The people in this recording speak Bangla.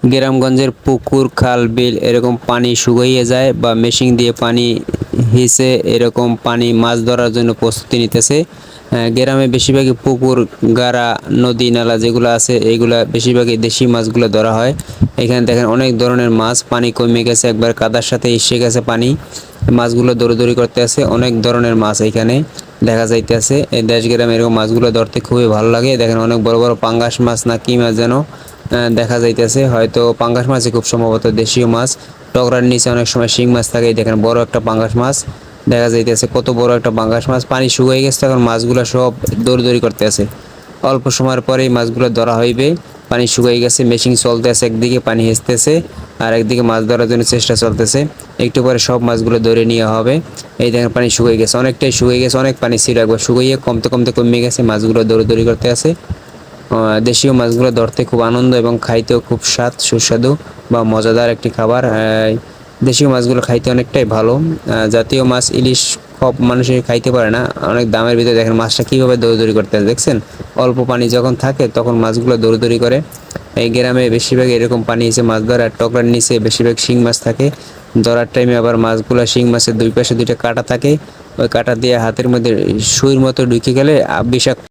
গ্রামগঞ্জের পুকুর, খাল, বিল এরকম পানি শুকিয়ে যায় বা মেশিন দিয়ে পানি হিসে এরকম পানি মাছ ধরার জন্য প্রস্তুতি নিতেছে। গ্রামে বেশিরভাগই পুকুর, গাড়া, নদী, নালা যেগুলো আছে এগুলা বেশিরভাগই দেশি মাছগুলো ধরা হয়। এখানে দেখেন অনেক ধরনের মাছ, পানি কমে গেছে, একবার কাদার সাথে এসে গেছে পানি, মাছগুলো দৌড়াদৌড়ি করতে আছে। অনেক ধরনের মাছ এখানে দেখা যাইতেছে। এই দেশ গ্রামে এরকম মাছগুলো ধরতে খুবই ভালো লাগে। দেখেন অনেক বড় বড় পাঙ্গাস মাছ না কি মাছ যেন দেখা যাইতেছে, হয়তো পাঙ্গাস মাছই খুব সম্ভবত, দেশীয় মাছ। টগরার নিচে অনেক সময় শিং মাছ থাকে। দেখেন বড় একটা পাঙ্গাস মাছ দেখা যাইতেছে, কত বড় একটা পাঙ্গাস মাছ। পানি শুকিয়ে গেছে, এখন মাছগুলো সব দৌড়দৌড়ি করতে আছে। অল্প সময়ের পরেই মাছগুলো ধরা হইবে। পানি শুকিয়ে গেছে, মেশিন চলতেছে, একদিকে পানি হেসতেছে আর একদিকে মাছ ধরার জন্য চেষ্টা চলতেছে। একটু পরে সব মাছগুলো ধরে নেওয়া হবে। এই দেখেন পানি শুকিয়ে গেছে, অনেকটাই শুকিয়ে গেছে, অনেক পানি ছিল, একবার শুকিয়ে কমতে কমতে কমে গেছে, মাছগুলো দৌড়দৌড়ি করতে আছে। দেশীয় মাছগুলো ধরতে খুব আনন্দ এবং খাইতেও খুব স্বাদ সুস্বাদু বা মজাদার একটি খাবার। দেশীয় মাছগুলো খাইতে অনেকটাই ভালো। জাতীয় মাছ ইলিশ সব মানুষই খাইতে পারে না, অনেক দামের ভিতরে। দেখেন মাছটা কীভাবে দৌড়দৌড়ি করতে আছে, দেখছেন? অল্প পানি যখন থাকে তখন মাছগুলো দৌড়দৌড়ি করে। এই গ্রামে বেশিরভাগ এরকম পানি এসে মাছ ধরার টকরার নিচে বেশিরভাগ শিং মাছ থাকে। ধরার টাইমে আবার মাছগুলো, শিং মাছের দুই পাশে দুইটা কাঁটা থাকে, ওই কাঁটা দিয়ে হাতের মধ্যে সুইর মতো ঢুকে গেলে বিষাক্ত